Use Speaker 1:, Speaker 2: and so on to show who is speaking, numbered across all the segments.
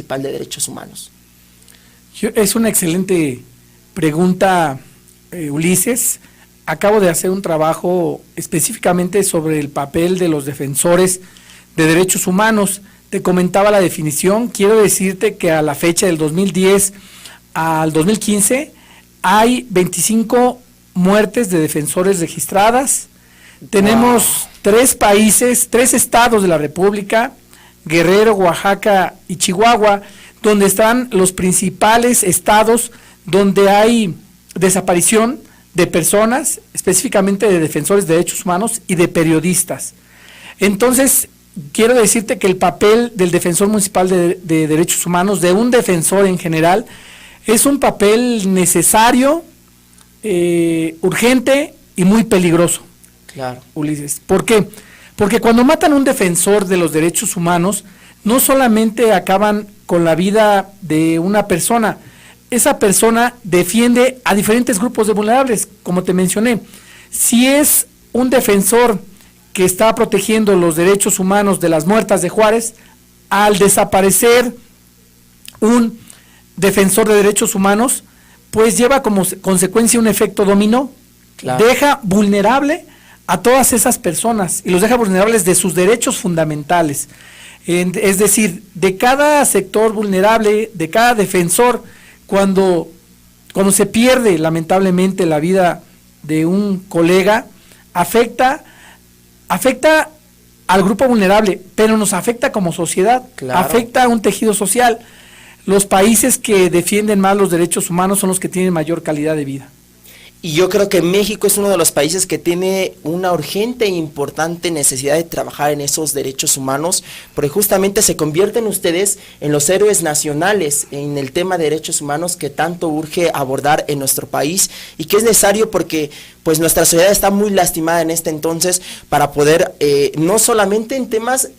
Speaker 1: Municipal de Derechos Humanos?
Speaker 2: Es una excelente pregunta, Ulises. Acabo de hacer un trabajo específicamente sobre el papel de los defensores de derechos humanos. Te comentaba la definición. Quiero decirte que a la fecha del 2010 al 2015 hay 25 muertes de defensores registradas. Tenemos 3 países, 3 estados de la República, Guerrero, Oaxaca y Chihuahua, donde están los principales estados donde hay desaparición de personas, específicamente de defensores de derechos humanos y de periodistas. Entonces, quiero decirte que el papel del defensor municipal de derechos humanos, de un defensor en general, es un papel necesario, urgente y muy peligroso.
Speaker 1: Claro.
Speaker 2: Ulises. ¿Por qué? Porque cuando matan a un defensor de los derechos humanos, no solamente acaban con la vida de una persona, esa persona defiende a diferentes grupos de vulnerables, como te mencioné. Si es un defensor que está protegiendo los derechos humanos de las muertas de Juárez, al desaparecer un defensor de derechos humanos, pues lleva como consecuencia un efecto dominó. Claro. Deja vulnerable a todas esas personas y los deja vulnerables de sus derechos fundamentales. Es decir, de cada sector vulnerable, de cada defensor, cuando se pierde lamentablemente la vida de un colega, afecta al grupo vulnerable, pero nos afecta como sociedad, claro. Afecta a un tejido social. Los países que defienden más los derechos humanos son los que tienen mayor calidad de vida.
Speaker 1: Y yo creo que México es uno de los países que tiene una urgente e importante necesidad de trabajar en esos derechos humanos, porque justamente se convierten ustedes en los héroes nacionales en el tema de derechos humanos que tanto urge abordar en nuestro país y que es necesario porque pues nuestra sociedad está muy lastimada en este entonces para poder, no solamente en temas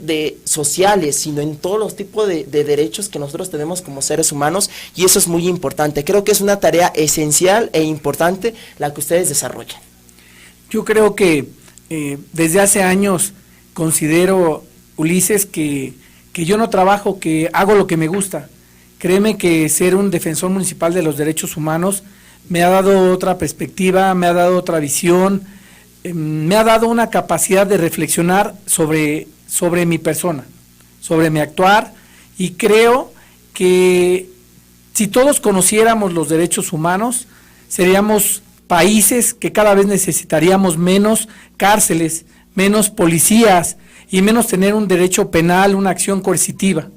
Speaker 1: sociales, sino en todos los tipos de derechos que nosotros tenemos como seres humanos, y eso es muy importante. Creo que es una tarea esencial e importante la que ustedes desarrollan.
Speaker 2: Yo creo que desde hace años considero, Ulises, que yo no trabajo, que hago lo que me gusta. Créeme que ser un defensor municipal de los derechos humanos me ha dado otra perspectiva, me ha dado otra visión, me ha dado una capacidad de reflexionar sobre mi persona, sobre mi actuar, y creo que si todos conociéramos los derechos humanos, seríamos países que cada vez necesitaríamos menos cárceles, menos policías y menos tener un derecho penal, una acción coercitiva.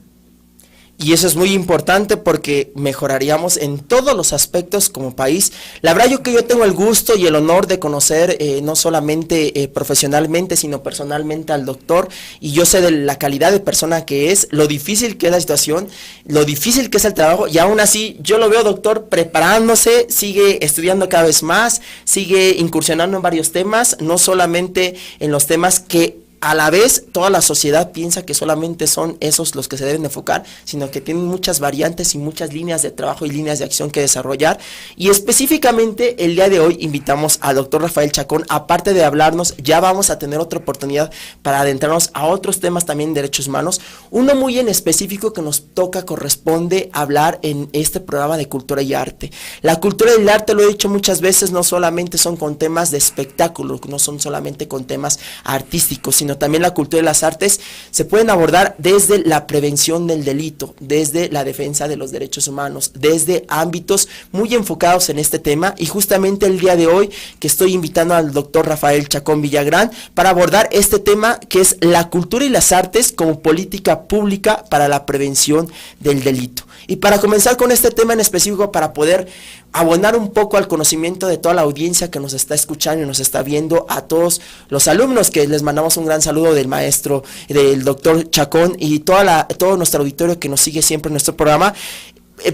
Speaker 1: Y eso es muy importante porque mejoraríamos en todos los aspectos como país. La verdad yo tengo el gusto y el honor de conocer no solamente profesionalmente, sino personalmente al doctor, y yo sé de la calidad de persona que es, lo difícil que es la situación, lo difícil que es el trabajo, y aún así yo lo veo, doctor, preparándose, sigue estudiando cada vez más, sigue incursionando en varios temas, no solamente en los temas que a la vez toda la sociedad piensa que solamente son esos los que se deben enfocar, sino que tienen muchas variantes y muchas líneas de trabajo y líneas de acción que desarrollar. Y específicamente el día de hoy invitamos al doctor Rafael Chacón. Aparte de hablarnos, ya vamos a tener otra oportunidad para adentrarnos a otros temas también de derechos humanos. Uno muy en específico que nos corresponde hablar en este programa de cultura y arte. La cultura y el arte, lo he dicho muchas veces, no solamente son con temas de espectáculo, no son solamente con temas artísticos, sino también la cultura y las artes se pueden abordar desde la prevención del delito, desde la defensa de los derechos humanos, desde ámbitos muy enfocados en este tema. Y justamente el día de hoy que estoy invitando al doctor Rafael Chacón Villagrán para abordar este tema, que es la cultura y las artes como política pública para la prevención del delito. Y para comenzar con este tema en específico, para poder abonar un poco al conocimiento de toda la audiencia que nos está escuchando y nos está viendo, a todos los alumnos que les mandamos un gran saludo del maestro, del doctor Chacón, y todo nuestro auditorio que nos sigue siempre en nuestro programa.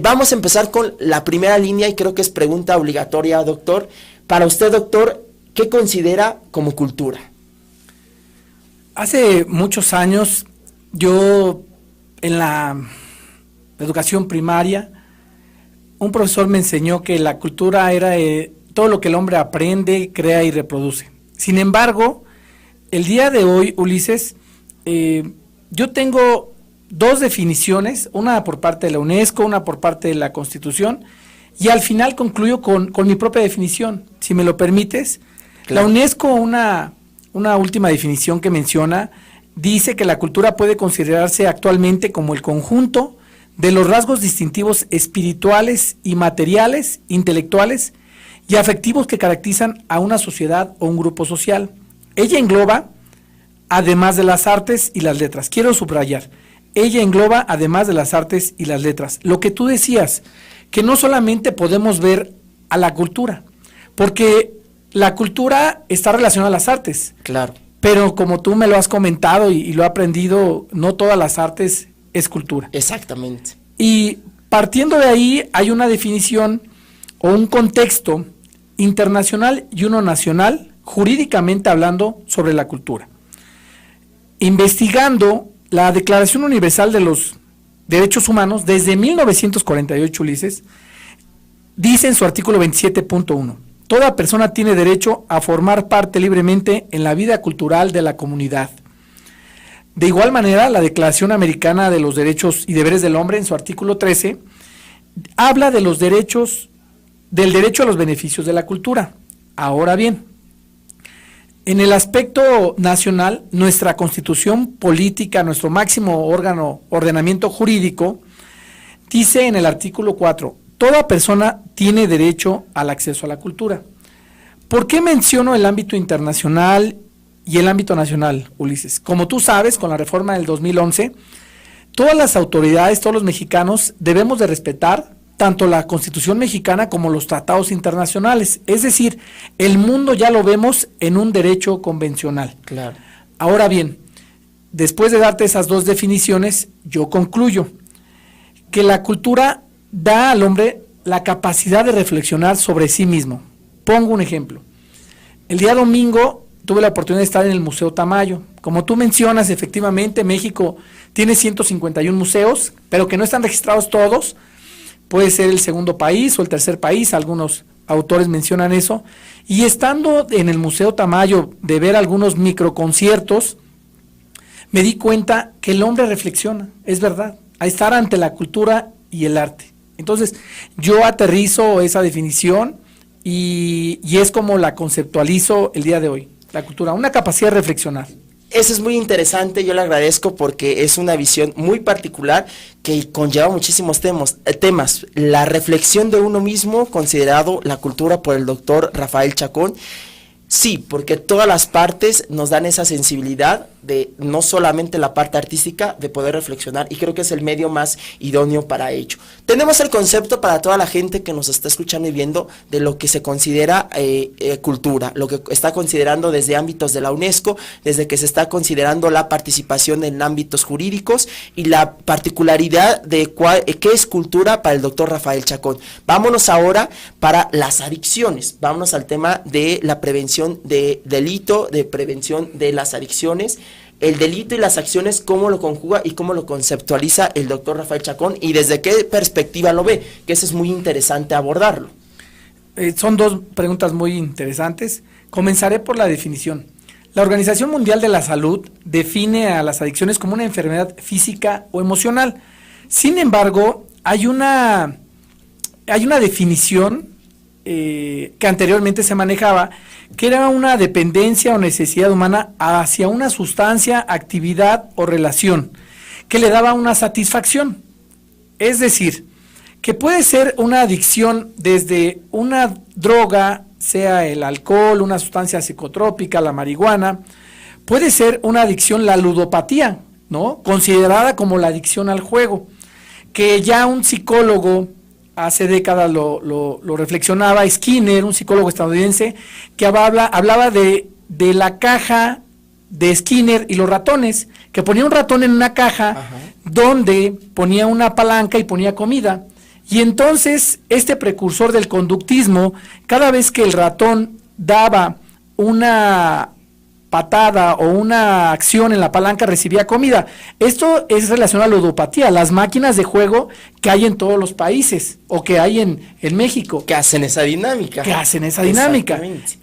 Speaker 1: Vamos a empezar con la primera línea y creo que es pregunta obligatoria, doctor. Para usted, doctor, ¿qué considera como cultura?
Speaker 2: Hace muchos años, yo en la educación primaria, un profesor me enseñó que la cultura era todo lo que el hombre aprende, crea y reproduce. Sin embargo, el día de hoy, Ulises, yo tengo 2 definiciones, una por parte de la UNESCO, una por parte de la Constitución, y al final concluyo con mi propia definición, si me lo permites. Claro. La UNESCO, una última definición que menciona, dice que la cultura puede considerarse actualmente como el conjunto de los rasgos distintivos espirituales y materiales, intelectuales y afectivos que caracterizan a una sociedad o un grupo social. Ella engloba, además de las artes y las letras, quiero subrayar, ella engloba además de las artes y las letras. Lo que tú decías, que no solamente podemos ver a la cultura, porque la cultura está relacionada a las artes.
Speaker 1: Claro.
Speaker 2: Pero como tú me lo has comentado y lo he aprendido, no todas las artes es cultura.
Speaker 1: Exactamente.
Speaker 2: Y partiendo de ahí hay una definición o un contexto internacional y uno nacional, jurídicamente hablando, sobre la cultura. Investigando la Declaración Universal de los Derechos Humanos, desde 1948, Ulises, dice en su artículo 27.1, toda persona tiene derecho a formar parte libremente en la vida cultural de la comunidad. De igual manera, la Declaración Americana de los Derechos y Deberes del Hombre, en su artículo 13, habla de los derechos, del derecho a los beneficios de la cultura. Ahora bien, en el aspecto nacional, nuestra Constitución política, nuestro máximo órgano, ordenamiento jurídico, dice en el artículo 4, toda persona tiene derecho al acceso a la cultura. ¿Por qué menciono el ámbito internacional y el ámbito nacional, Ulises? Como tú sabes, con la reforma del 2011, todas las autoridades, todos los mexicanos, debemos de respetar tanto la Constitución mexicana como los tratados internacionales. Es decir, el mundo ya lo vemos en un derecho convencional.
Speaker 1: Claro.
Speaker 2: Ahora bien, después de darte esas 2 definiciones, yo concluyo que la cultura da al hombre la capacidad de reflexionar sobre sí mismo. Pongo un ejemplo. El día domingo tuve la oportunidad de estar en el Museo Tamayo. Como tú mencionas, efectivamente, México tiene 151 museos, pero que no están registrados todos. Puede ser el segundo país o el tercer país, algunos autores mencionan eso. Y estando en el Museo Tamayo, de ver algunos microconciertos, me di cuenta que el hombre reflexiona, es verdad, a estar ante la cultura y el arte. Entonces, yo aterrizo esa definición y es como la conceptualizo el día de hoy, la cultura, una capacidad de reflexionar.
Speaker 1: Eso es muy interesante, yo le agradezco porque es una visión muy particular que conlleva muchísimos temas. La reflexión de uno mismo, considerado la cultura por el doctor Rafael Chacón. Sí, porque todas las partes nos dan esa sensibilidad de no solamente la parte artística, de poder reflexionar, y creo que es el medio más idóneo para ello. Tenemos el concepto para toda la gente que nos está escuchando y viendo de lo que se considera cultura, lo que está considerando desde ámbitos de la UNESCO, desde que se está considerando la participación en ámbitos jurídicos y la particularidad de qué es cultura para el doctor Rafael Chacón. Vámonos ahora para las adicciones, vámonos al tema de la prevención de delito, de prevención de las adicciones, el delito y las acciones, cómo lo conjuga y cómo lo conceptualiza el doctor Rafael Chacón y desde qué perspectiva lo ve, que eso es muy interesante abordarlo.
Speaker 2: Son 2 preguntas muy interesantes. Comenzaré por la definición. La Organización Mundial de la Salud define a las adicciones como una enfermedad física o emocional. Sin embargo, hay una definición que anteriormente se manejaba, que era una dependencia o necesidad humana hacia una sustancia, actividad o relación que le daba una satisfacción. Es decir, que puede ser una adicción desde una droga, sea el alcohol, una sustancia psicotrópica, la marihuana, puede ser una adicción, la ludopatía, ¿no? Considerada como la adicción al juego, que ya un psicólogo hace décadas lo reflexionaba, Skinner, un psicólogo estadounidense, que hablaba de la caja de Skinner y los ratones, que ponía un ratón en una caja. Ajá. Donde ponía una palanca y ponía comida. Y entonces este precursor del conductismo, cada vez que el ratón daba una patada o una acción en la palanca, recibía comida. Esto es relacionado a la ludopatía, las máquinas de juego que hay en todos los países o que hay en México.
Speaker 1: Que hacen esa dinámica.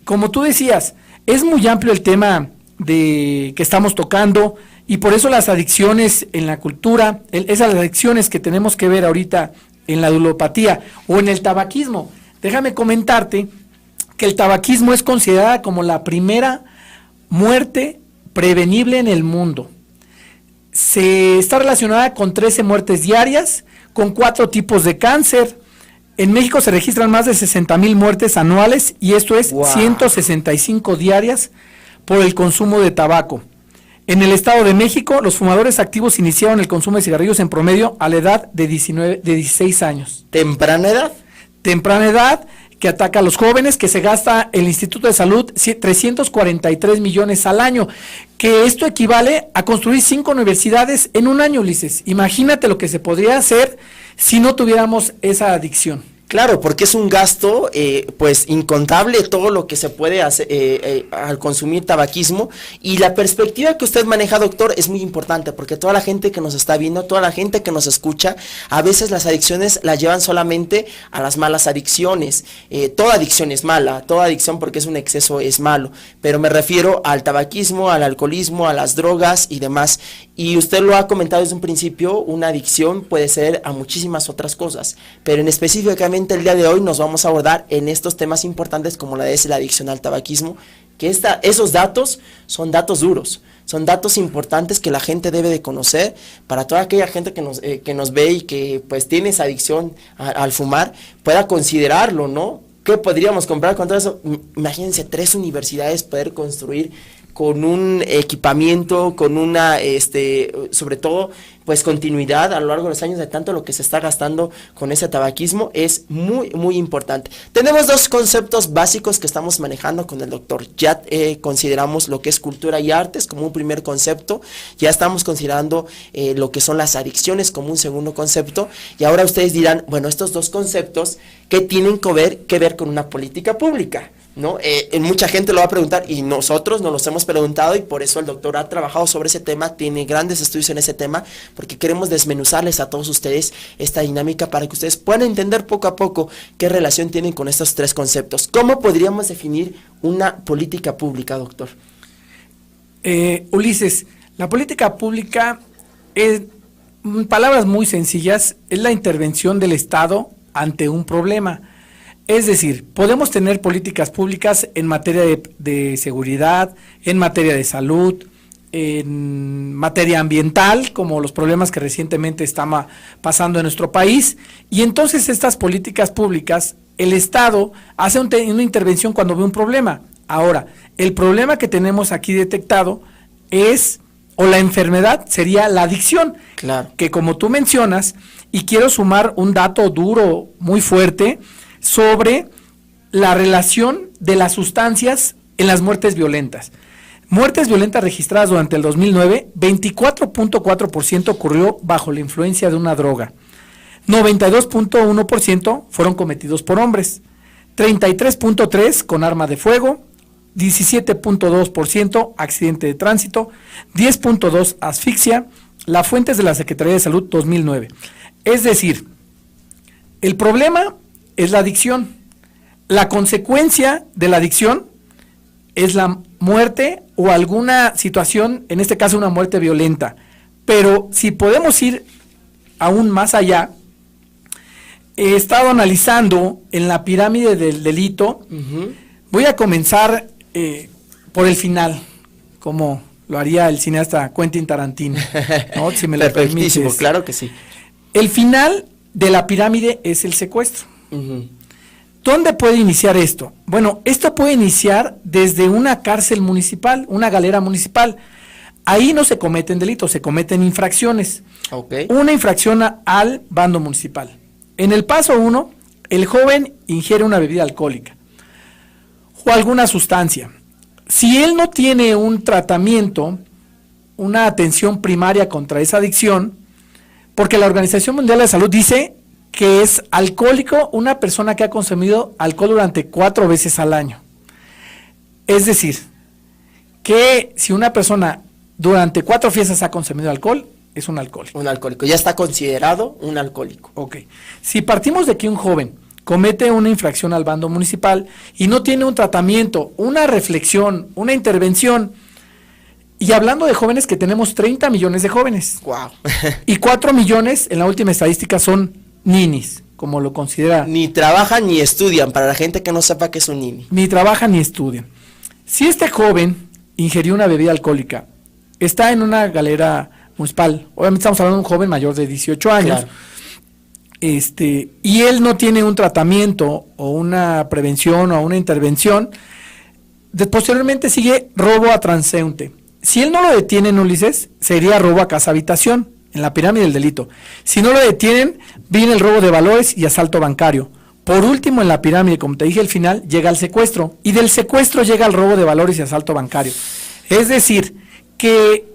Speaker 2: Como tú decías, es muy amplio el tema que estamos tocando Y por eso las adicciones en la cultura, esas adicciones que tenemos que ver ahorita en la ludopatía o en el tabaquismo. Déjame comentarte que el tabaquismo es considerada como la primera muerte prevenible en el mundo. Se está relacionada con 13 muertes diarias, con 4 tipos de cáncer. En México se registran más de 60,000 muertes anuales y esto es 165 diarias por el consumo de tabaco. En el Estado de México, los fumadores activos iniciaron el consumo de cigarrillos en promedio a la edad de 16 años.
Speaker 1: ¿Temprana edad?
Speaker 2: Temprana edad, que ataca a los jóvenes, que se gasta el Instituto de Salud 343 millones al año, que esto equivale a construir 5 universidades en un año, Ulises. Imagínate lo que se podría hacer si no tuviéramos esa adicción.
Speaker 1: Claro, porque es un gasto pues incontable todo lo que se puede hacer al consumir tabaquismo, y la perspectiva que usted maneja, doctor, es muy importante, porque toda la gente que nos está viendo, toda la gente que nos escucha, a veces las adicciones las llevan solamente a las malas adicciones. Toda adicción es mala, toda adicción, porque es un exceso, es malo, pero me refiero al tabaquismo, al alcoholismo, a las drogas y demás. Y usted lo ha comentado desde un principio, una adicción puede ser a muchísimas otras cosas, pero en específicamente el día de hoy nos vamos a abordar en estos temas importantes como la es la adicción al tabaquismo, que esos datos son datos duros, son datos importantes que la gente debe de conocer, para toda aquella gente que nos ve y que pues tiene esa adicción al fumar, pueda considerarlo, ¿no? ¿Qué podríamos comprar con todo eso? Imagínense 3 universidades poder construir con un equipamiento, con una, sobre todo, pues continuidad a lo largo de los años de tanto lo que se está gastando con ese tabaquismo, es muy, muy importante. Tenemos 2 conceptos básicos que estamos manejando con el doctor. Ya consideramos lo que es cultura y artes como un primer concepto, ya estamos considerando lo que son las adicciones como un segundo concepto, y ahora ustedes dirán, bueno, estos 2 conceptos, ¿qué tienen que ver con una política pública? ¿No? Mucha gente lo va a preguntar y nosotros nos los hemos preguntado, y por eso el doctor ha trabajado sobre ese tema, tiene grandes estudios en ese tema, porque queremos desmenuzarles a todos ustedes esta dinámica para que ustedes puedan entender poco a poco qué relación tienen con estos 3 conceptos. ¿Cómo podríamos definir una política pública, doctor?
Speaker 2: Ulises, la política pública, en palabras muy sencillas, es la intervención del Estado ante un problema. Es decir, podemos tener políticas públicas en materia de seguridad, en materia de salud, en materia ambiental, como los problemas que recientemente están pasando en nuestro país, y entonces estas políticas públicas, el Estado hace una intervención cuando ve un problema. Ahora, el problema que tenemos aquí detectado o la enfermedad sería la adicción,
Speaker 1: claro,
Speaker 2: que como tú mencionas, y quiero sumar un dato duro, muy fuerte, sobre la relación de las sustancias en las muertes violentas. Muertes violentas registradas durante el 2009, 24.4% ocurrió bajo la influencia de una droga. 92.1% fueron cometidos por hombres. 33.3% con arma de fuego. 17.2% accidente de tránsito. 10.2% asfixia. Las fuentes de la Secretaría de Salud 2009. Es decir, el problema es la adicción. La consecuencia de la adicción es la muerte o alguna situación, en este caso una muerte violenta. Pero si podemos ir aún más allá, he estado analizando en la pirámide del delito. Voy a comenzar por el final, como lo haría el cineasta Quentin Tarantino, ¿no? Si me lo permites.
Speaker 1: Claro que sí.
Speaker 2: El final de la pirámide es el secuestro. ¿Dónde puede iniciar esto? Bueno, esto puede iniciar desde una cárcel municipal, una galera municipal. Ahí no se cometen delitos, se cometen infracciones.
Speaker 1: Okay.
Speaker 2: Una infracción al bando municipal. En el paso 1, el joven ingiere una bebida alcohólica o alguna sustancia. Si él no tiene un tratamiento, una atención primaria contra esa adicción, porque la Organización Mundial de la Salud dice que es alcohólico una persona que ha consumido alcohol durante 4 veces al año. Es decir, que si una persona durante 4 fiestas ha consumido alcohol, es un alcohólico.
Speaker 1: Un alcohólico, ya está considerado un alcohólico.
Speaker 2: Ok. Si partimos de que un joven comete una infracción al bando municipal y no tiene un tratamiento, una reflexión, una intervención, Y hablando de jóvenes, que tenemos 30 millones de jóvenes.
Speaker 1: Wow.
Speaker 2: Y 4 millones en la última estadística son ninis, como lo considera.
Speaker 1: Ni trabajan ni estudian, para la gente que no sepa qué es un nini.
Speaker 2: Ni trabajan ni estudian. Si este joven ingirió una bebida alcohólica, está en una galera municipal, obviamente estamos hablando de un joven mayor de 18 años,
Speaker 1: Claro.
Speaker 2: Y él no tiene un tratamiento o una prevención o una intervención, posteriormente sigue robo a transeúnte. Si él no lo detienen, Ulises, sería robo a casa habitación, en la pirámide del delito. Si no lo detienen, viene el robo de valores y asalto bancario. Por último, en la pirámide, como te dije al final, llega el secuestro, y del secuestro llega el robo de valores y asalto bancario. Es decir, que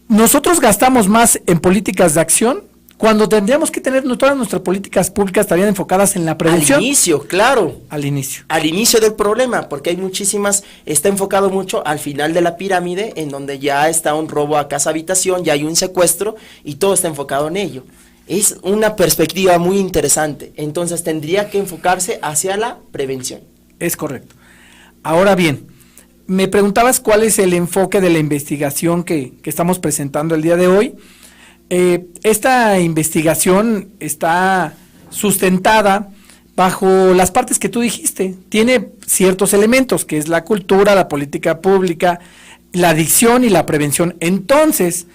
Speaker 2: nosotros gastamos más en políticas de acción cuando tendríamos que tener todas nuestras políticas públicas estarían enfocadas en la prevención.
Speaker 1: Al inicio, claro.
Speaker 2: Al inicio.
Speaker 1: Al inicio del problema, porque hay muchísimas, está enfocado mucho al final de la pirámide, en donde ya está un robo a casa habitación, ya hay un secuestro, y todo está enfocado en ello. Es una perspectiva muy interesante, entonces tendría que enfocarse hacia la prevención.
Speaker 2: Es correcto. Ahora bien, me preguntabas cuál es el enfoque de la investigación que estamos presentando el día de hoy. Esta investigación está sustentada bajo las partes que tú dijiste. Tiene ciertos elementos, que es la cultura, la política pública, la adicción y la prevención. Entonces,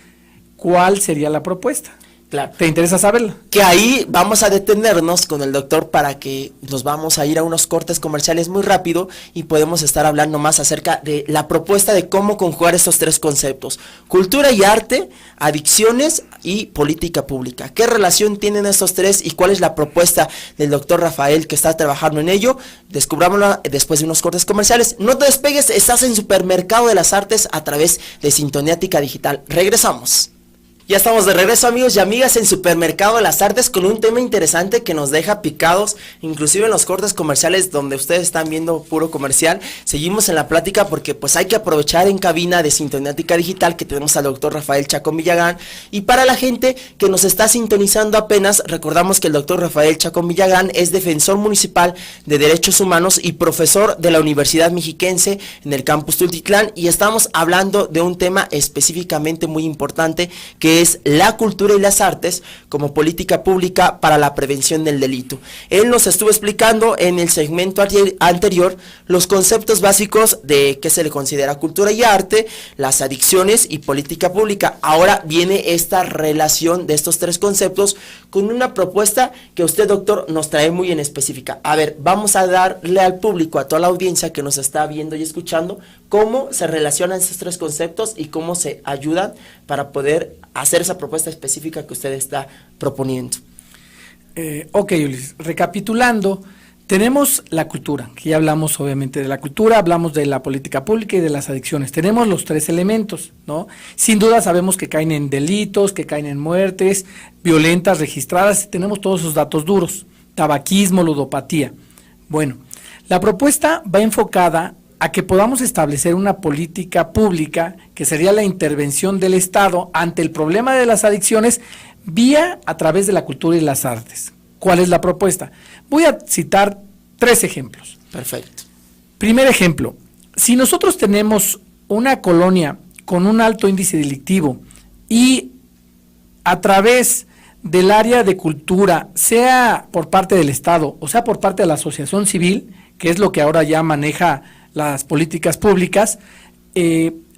Speaker 2: ¿cuál sería la propuesta?
Speaker 1: Claro.
Speaker 2: ¿Te interesa saberla?
Speaker 1: Que ahí vamos a detenernos con el doctor para que nos vamos a ir a unos cortes comerciales muy rápido y podemos estar hablando más acerca de la propuesta de cómo conjugar estos tres conceptos: cultura y arte, adicciones y política pública. ¿Qué relación tienen estos tres y cuál es la propuesta del doctor Rafael que está trabajando en ello? Descubrámoslo después de unos cortes comerciales. No te despegues, estás en Supermercado de las Artes a través de Sintoniática Digital. Regresamos. Ya estamos de regreso, amigos y amigas, en Supermercado de las Artes con un tema interesante que nos deja picados, inclusive en los cortes comerciales donde ustedes están viendo puro comercial. Seguimos en la plática porque pues hay que aprovechar en cabina de Sintoniática Digital que tenemos al doctor Rafael Chacón Villagán. Y para la gente que nos está sintonizando apenas, recordamos que el doctor Rafael Chacón Villagán es defensor municipal de derechos humanos y profesor de la Universidad Mexiquense en el campus Tultitlán, y estamos hablando de un tema específicamente muy importante que es la cultura y las artes como política pública para la prevención del delito. Él nos estuvo explicando en el segmento anterior los conceptos básicos de qué se le considera cultura y arte, las adicciones y política pública. Ahora viene esta relación de estos tres conceptos con una propuesta que usted, doctor, nos trae muy en específica. A ver, vamos a darle al público, a toda la audiencia que nos está viendo y escuchando, cómo se relacionan estos tres conceptos y cómo se ayudan para poder hacer esa propuesta específica que usted está proponiendo.
Speaker 2: Ok, Ulises, recapitulando, tenemos la cultura, que ya hablamos obviamente de la cultura, hablamos de la política pública y de las adicciones. Tenemos los tres elementos, ¿no? Sin duda sabemos que caen en delitos, que caen en muertes violentas registradas, tenemos todos esos datos duros, tabaquismo, ludopatía. Bueno, la propuesta va enfocada a que podamos establecer una política pública que sería la intervención del Estado ante el problema de las adicciones a través de la cultura y las artes. ¿Cuál es la propuesta? Voy a citar 3 ejemplos.
Speaker 1: Perfecto.
Speaker 2: Primer ejemplo, si nosotros tenemos una colonia con un alto índice delictivo y a través del área de cultura, sea por parte del Estado o sea por parte de la asociación civil, que es lo que ahora ya maneja las políticas públicas,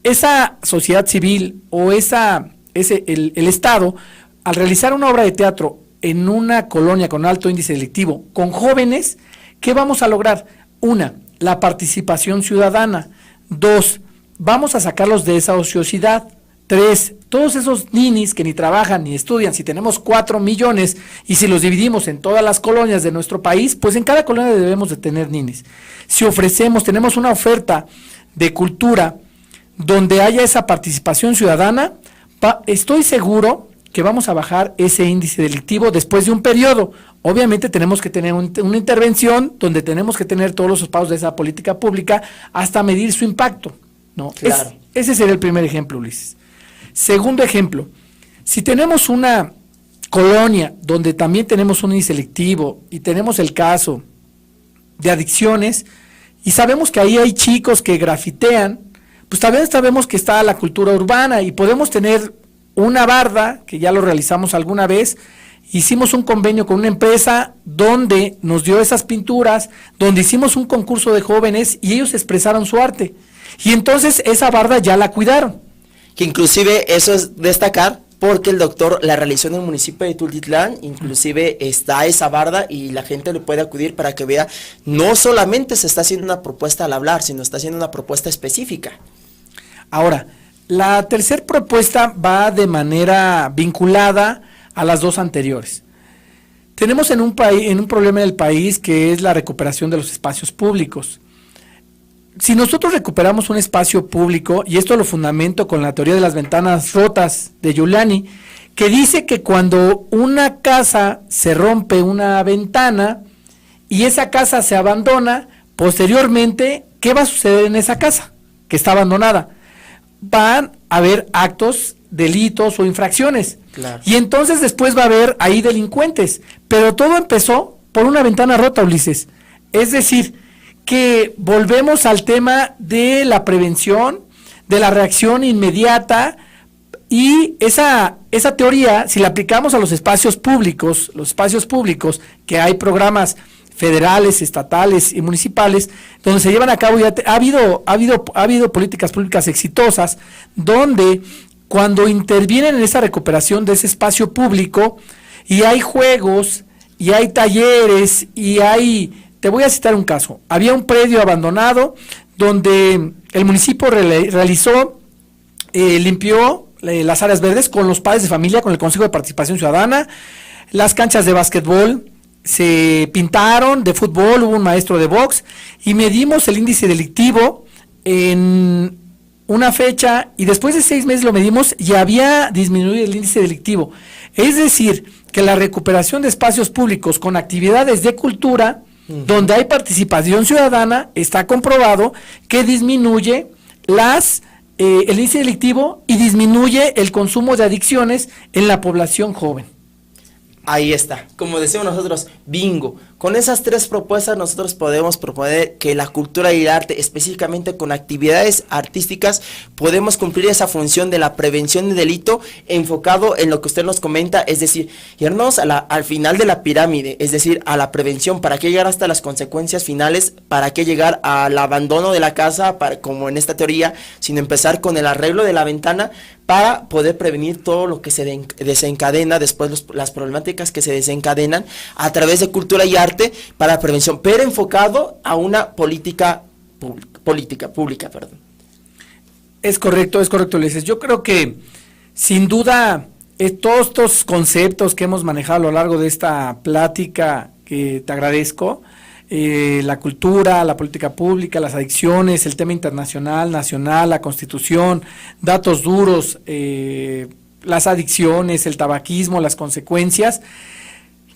Speaker 2: esa sociedad civil o el Estado, al realizar una obra de teatro en una colonia con alto índice delictivo, con jóvenes, ¿qué vamos a lograr? 1, la participación ciudadana. 2, vamos a sacarlos de esa ociosidad. 3, todos esos ninis que ni trabajan ni estudian, si tenemos 4 millones y si los dividimos en todas las colonias de nuestro país, pues en cada colonia debemos de tener ninis. Si tenemos una oferta de cultura donde haya esa participación ciudadana, estoy seguro que vamos a bajar ese índice delictivo después de un periodo. Obviamente tenemos que tener una intervención donde tenemos que tener todos los pasos de esa política pública hasta medir su impacto, ¿no?
Speaker 1: Claro.
Speaker 2: Ese sería el primer ejemplo, Ulises. Segundo ejemplo, si tenemos una colonia donde también tenemos un índice delictivo y tenemos el caso de adicciones y sabemos que ahí hay chicos que grafitean, pues también sabemos que está la cultura urbana y podemos tener una barda, que ya lo realizamos alguna vez. Hicimos un convenio con una empresa donde nos dio esas pinturas, donde hicimos un concurso de jóvenes y ellos expresaron su arte. Y entonces esa barda ya la cuidaron.
Speaker 1: Que inclusive eso es destacar porque el doctor la realizó en el municipio de Tultitlán, inclusive está esa barda y la gente le puede acudir para que vea, no solamente se está haciendo una propuesta al hablar, sino está haciendo una propuesta específica.
Speaker 2: Ahora, la tercera propuesta va de manera vinculada a las dos anteriores. Tenemos en un problema en el país que es la recuperación de los espacios públicos. Si nosotros recuperamos un espacio público, y esto lo fundamento con la teoría de las ventanas rotas de Giuliani, que dice que cuando una casa se rompe una ventana y esa casa se abandona, posteriormente, ¿qué va a suceder en esa casa que está abandonada? Van a haber actos, delitos o infracciones.
Speaker 1: Claro.
Speaker 2: Y entonces después va a haber ahí delincuentes. Pero todo empezó por una ventana rota, Ulises. Es decir, que volvemos al tema de la prevención, de la reacción inmediata, y esa teoría, si la aplicamos a los espacios públicos, que hay programas federales, estatales y municipales, donde se llevan a cabo, ya ha habido políticas públicas exitosas, donde cuando intervienen en esa recuperación de ese espacio público, y hay juegos, y hay talleres, y hay... Te voy a citar un caso. Había un predio abandonado donde el municipio realizó, limpió las áreas verdes con los padres de familia, con el Consejo de Participación Ciudadana, las canchas de básquetbol se pintaron, de fútbol, hubo un maestro de box, y medimos el índice delictivo en una fecha, y después de 6 meses lo medimos y había disminuido el índice delictivo. Es decir, que la recuperación de espacios públicos con actividades de cultura, donde hay participación ciudadana, está comprobado que disminuye el índice delictivo y disminuye el consumo de adicciones en la población joven.
Speaker 1: Ahí está, como decimos nosotros, bingo. Con esas 3 propuestas nosotros podemos proponer que la cultura y el arte, específicamente con actividades artísticas, podemos cumplir esa función de la prevención de delito enfocado en lo que usted nos comenta, es decir, irnos al final de la pirámide, es decir, a la prevención. ¿Para qué llegar hasta las consecuencias finales? ¿Para qué llegar al abandono de la casa, como en esta teoría, sino empezar con el arreglo de la ventana para poder prevenir todo lo que se desencadena, después las problemáticas que se desencadenan a través de cultura y arte para prevención, pero enfocado a una política pública.
Speaker 2: Es correcto, Ulises. Yo creo que, sin duda, todos estos conceptos que hemos manejado a lo largo de esta plática, que te agradezco, la cultura, la política pública, las adicciones, el tema internacional, nacional, la Constitución, datos duros, las adicciones, el tabaquismo, las consecuencias.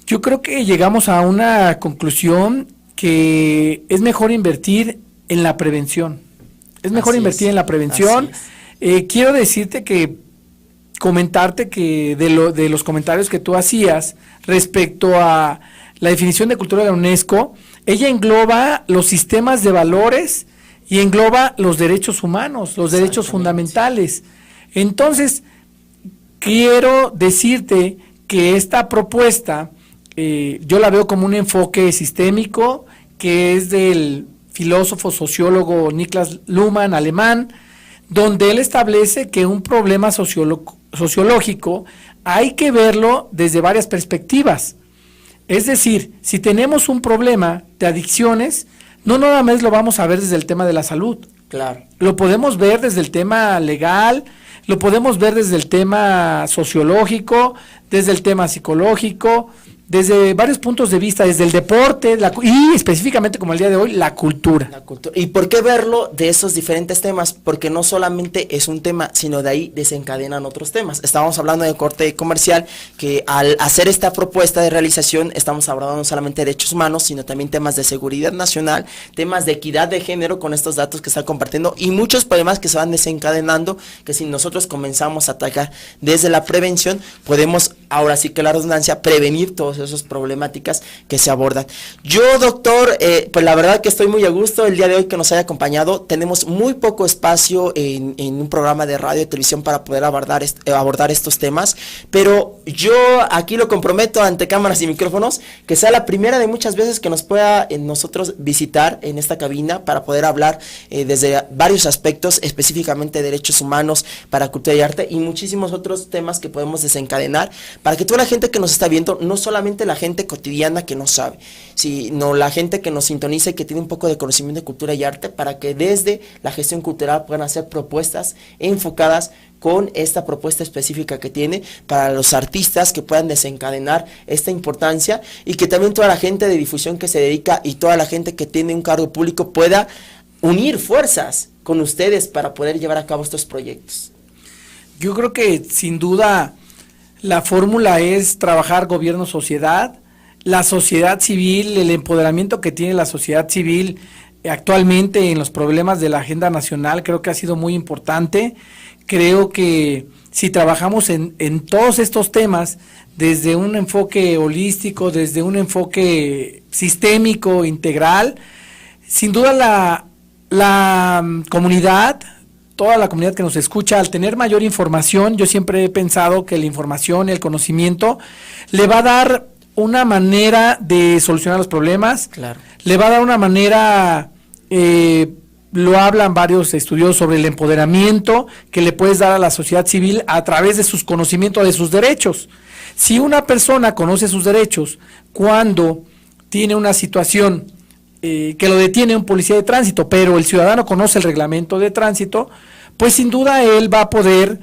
Speaker 2: Yo creo que llegamos a una conclusión que es mejor invertir en la prevención. Es mejor invertir en la prevención. Quiero decirte comentarte que de los comentarios que tú hacías respecto a la definición de cultura de la UNESCO, ella engloba los sistemas de valores y engloba los derechos humanos, los derechos fundamentales. Entonces, quiero decirte que esta propuesta yo la veo como un enfoque sistémico, que es del filósofo sociólogo Niklas Luhmann, alemán, donde él establece que un problema sociológico hay que verlo desde varias perspectivas. Es decir, si tenemos un problema de adicciones, no nada más lo vamos a ver desde el tema de la salud.
Speaker 1: Claro.
Speaker 2: Lo podemos ver desde el tema legal, lo podemos ver desde el tema sociológico, desde el tema psicológico, desde varios puntos de vista, desde el deporte y específicamente, como el día de hoy, la cultura.
Speaker 1: ¿Y por qué verlo de esos diferentes temas? Porque no solamente es un tema, sino de ahí desencadenan otros temas. Estábamos hablando de corte comercial, que al hacer esta propuesta de realización, estamos hablando no solamente de derechos humanos, sino también temas de seguridad nacional, temas de equidad de género con estos datos que están compartiendo y muchos problemas que se van desencadenando, que si nosotros comenzamos a atacar desde la prevención, podemos ahora sí que la redundancia, prevenir todas esas problemáticas que se abordan. Yo, doctor, pues la verdad que estoy muy a gusto el día de hoy que nos haya acompañado. Tenemos muy poco espacio en un programa de radio y televisión para poder abordar estos temas, pero yo aquí lo comprometo ante cámaras y micrófonos, que sea la primera de muchas veces que nos pueda nosotros visitar en esta cabina para poder hablar desde varios aspectos, específicamente derechos humanos, para cultura y arte y muchísimos otros temas que podemos desencadenar para que toda la gente que nos está viendo, no solamente la gente cotidiana que no sabe, sino la gente que nos sintoniza y que tiene un poco de conocimiento de cultura y arte, para que desde la gestión cultural puedan hacer propuestas enfocadas con esta propuesta específica que tiene para los artistas que puedan desencadenar esta importancia y que también toda la gente de difusión que se dedica y toda la gente que tiene un cargo público pueda unir fuerzas con ustedes para poder llevar a cabo estos proyectos.
Speaker 2: Yo creo que sin duda la fórmula es trabajar gobierno-sociedad, la sociedad civil, el empoderamiento que tiene la sociedad civil actualmente en los problemas de la agenda nacional, creo que ha sido muy importante. Creo que si trabajamos en todos estos temas desde un enfoque holístico, desde un enfoque sistémico, integral, sin duda la comunidad, toda la comunidad que nos escucha, al tener mayor información, yo siempre he pensado que la información, el conocimiento, le va a dar una manera de solucionar los problemas,
Speaker 1: claro,
Speaker 2: le va a dar una manera, lo hablan varios estudiosos sobre el empoderamiento que le puedes dar a la sociedad civil a través de sus conocimientos de sus derechos. Si una persona conoce sus derechos cuando tiene una situación que lo detiene un policía de tránsito, pero el ciudadano conoce el reglamento de tránsito, pues sin duda él va a poder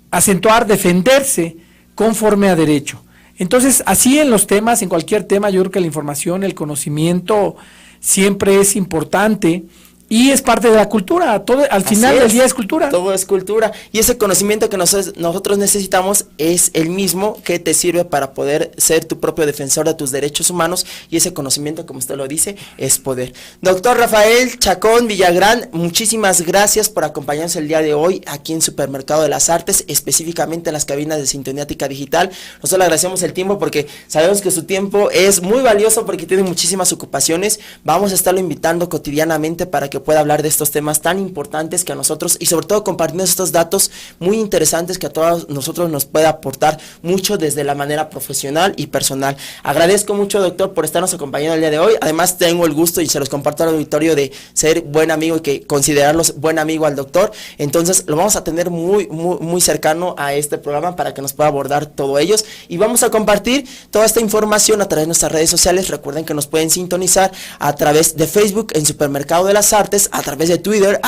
Speaker 2: acentuar, defenderse conforme a derecho. Entonces, así en los temas, en cualquier tema, yo creo que la información, el conocimiento siempre es importante y es parte de la cultura. Todo, al final del día es cultura.
Speaker 1: Todo es cultura. Y ese conocimiento que nosotros necesitamos es el mismo que te sirve para poder ser tu propio defensor de tus derechos humanos. Y ese conocimiento, como usted lo dice, es poder. Doctor Rafael Chacón Villagrán, muchísimas gracias por acompañarnos el día de hoy aquí en Supermercado de las Artes, específicamente en las cabinas de Sintoniática Digital. Nosotros le agradecemos el tiempo porque sabemos que su tiempo es muy valioso porque tiene muchísimas ocupaciones. Vamos a estarlo invitando cotidianamente para que pueda hablar de estos temas tan importantes que a nosotros, y sobre todo compartiendo estos datos muy interesantes que a todos nosotros nos puede aportar mucho desde la manera profesional y personal. Agradezco mucho, doctor, por estarnos acompañando el día de hoy. Además, tengo el gusto, y se los comparto al auditorio, de ser buen amigo y que considerarlos buen amigo al doctor. Entonces, lo vamos a tener muy cercano a este programa para que nos pueda abordar todo ellos, y vamos a compartir toda esta información a través de nuestras redes sociales. Recuerden que nos pueden sintonizar a través de Facebook en Supermercado de las Artes, a través de Twitter,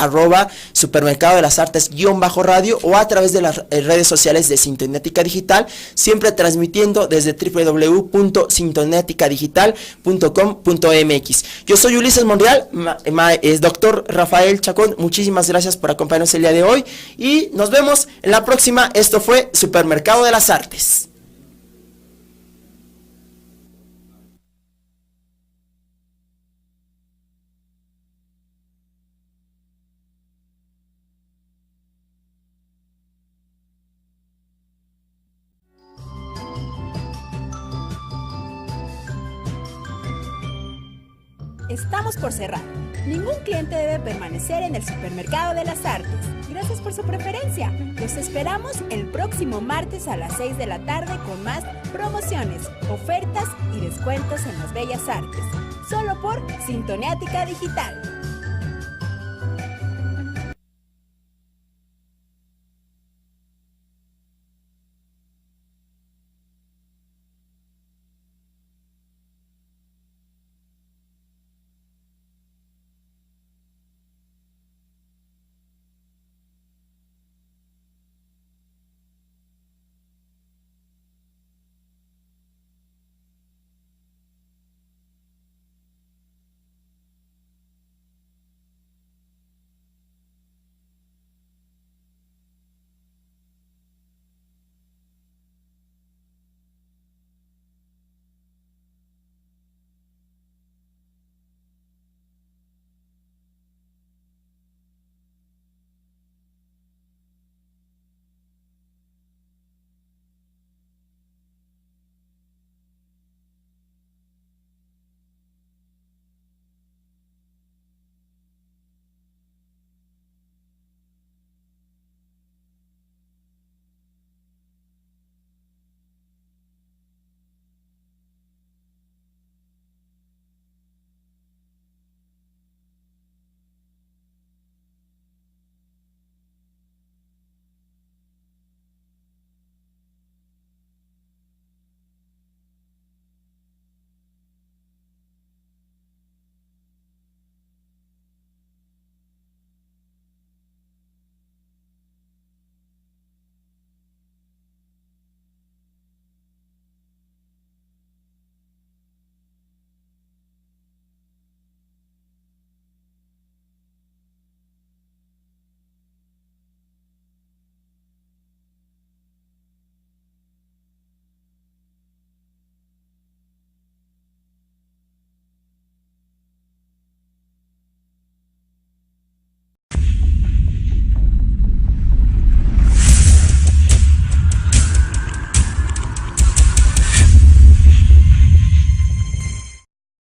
Speaker 1: @Supermercado de las Artes _radio, o a través de las redes sociales de Sintoniática Digital, siempre transmitiendo desde www.sintoniaticadigital.com.mx. Yo soy Ulises Monreal, es doctor Rafael Chacón, muchísimas gracias por acompañarnos el día de hoy, y nos vemos en la próxima. Esto fue Supermercado de las Artes.
Speaker 3: Estamos por cerrar. Ningún cliente debe permanecer en el Supermercado de las Artes. Gracias por su preferencia. Los esperamos el próximo martes a las 6 de la tarde con más promociones, ofertas y descuentos en las bellas artes. Solo por Sintoniática Digital.